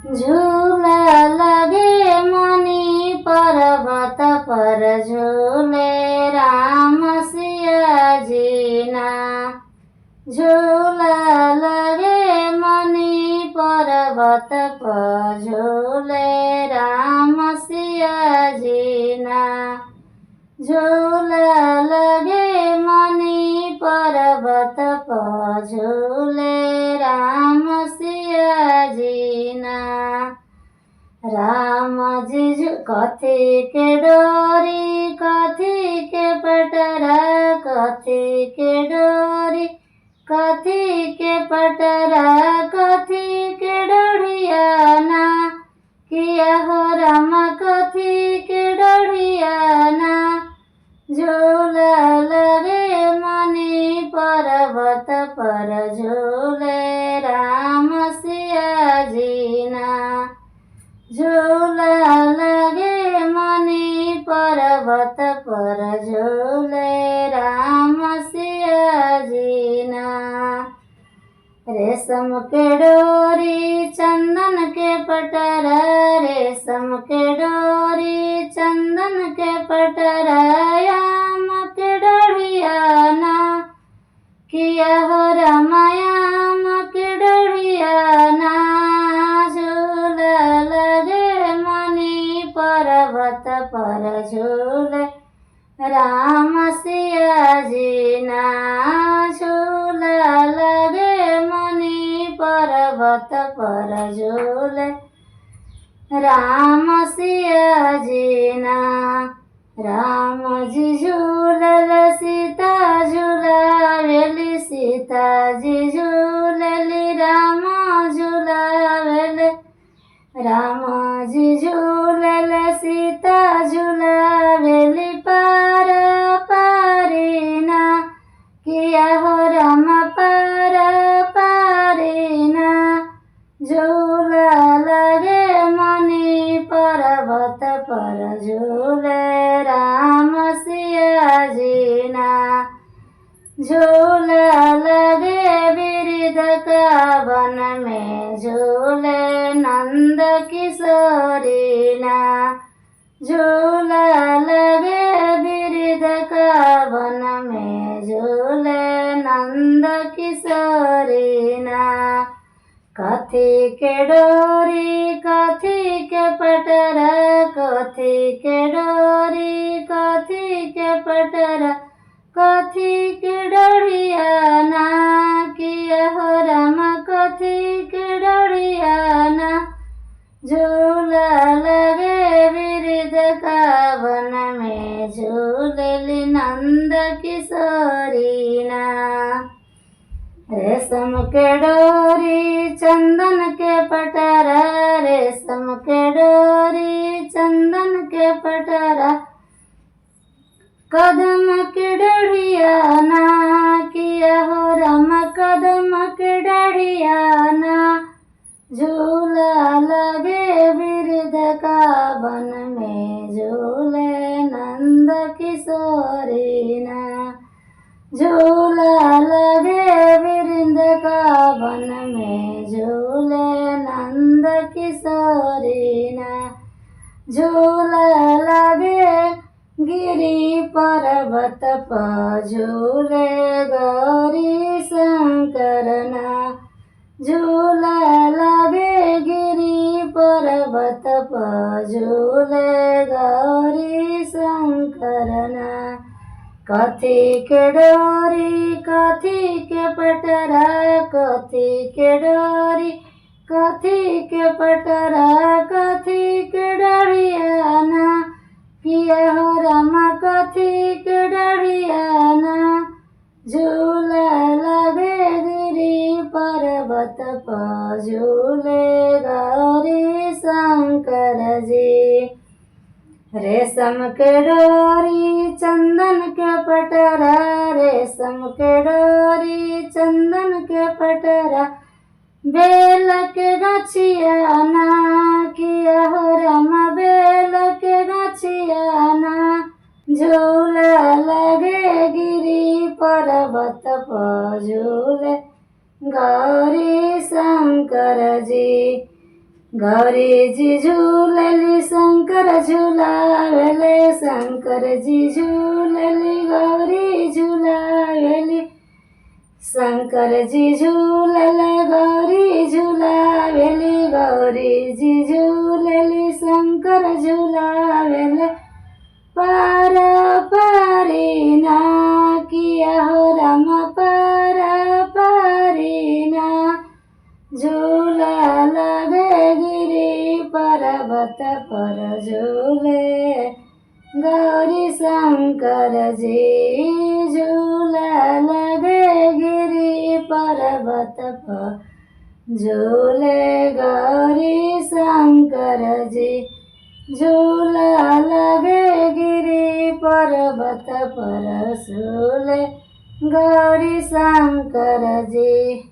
झूला लगे मणि पर्वत पर झूले राम सिया जीना। झूला लगे मणि पर्वत पर झूले राम सिया जीना। झूला लगे मणि पर्वत पर झूले राम सिया जीना। राम जी कथी के डोरी कथी के पटरा कथी के डोरी कथी के पटरा कथी के डोरियाना। किया हो राम कथी के डोरियाना। झूला लगे मणि पर्वत पर झूले राम सिया जीना। झूला लगे मणि पर्वत पर झूले राम सिया जीना। रेशम के डोरी चंदन के पटरा रेशम के डोरी चंदन के पटरा याम के डोरियाना। किया हो रामायाम के डोरियाना। झूला लगे मणि पर्वत पर झूले राम सिया जीना। झूला लगे मणि पर्वत पर झूले राम सिया जीना। राम जी झूलल सीता झूलावेली सीता जी झूलली राम झूलावेले। राम जी झूलल सीता झूलावेली पार पारीना। किया हो राम पार पारीना। झूला लगे मणि पर्वत पर झूले राम सिया जीना। झूला लगे बिरिद का वन में झूले नंद किशोरीना। झूला लगे बिरिद का वन में झूले नंद किशोरीना। कथी के डोरी कथी के पटरा कथी के डोरी कथी के पटरा कथी के डोरियाना। किया हो राम कथी के डोरियाना। झूला लगे बिरिद का वन में झूलेली नंद किशोरीना। रेशम के डोरी चंदन के पटरा रेशम के डोरी चंदन के पटरा कदम के डोरियाना। किया हो राम कदम के डोरियाना। झूला लगे बिरिद का वन में झूले नंद किशोरीना। झूला लगे बिरिद का वन में झूले नंद किशोरीना। झूला लगे गिरी पर्वत पर झूले गौरी शंकरना। झूला लगे गिरी पर्वत पर झूले गौरी शंकरना। कथी के डोरी कथी के पटरा कथी के डोरी कथी के पटरा कथी के डोरियाना। किया हो राम कथी के डोरियाना। झूला लगे गिरी पर्वत पर झूले गौरी शंकर जी। रेशम के डोरी चंदन के पटरा रेशम के डोरी चंदन के पटरा बेल के गछियाना। किया हो राम बेल के गछियाना। झूला लगे गिरी पर्वत पर झूले गौरी शंकर जी। गौरी जी झूलली शंकर झूलावेले, शंकर जी झूलली गौरी झूलावेली, शंकर जी झूलले गौरी झूलावेली, गौरी जी झूलली शंकर झूलावेले। पार पारीना किया हो राम पार पारीना, झूला लगे गिरी पर्वत पर झूले गौरी शंकर जी, झूला लगे गिरी पर्वत पर झूले गौरी शंकर जी, झूला लगे गिरी पर्वत पर झूले गौरी शंकर जी।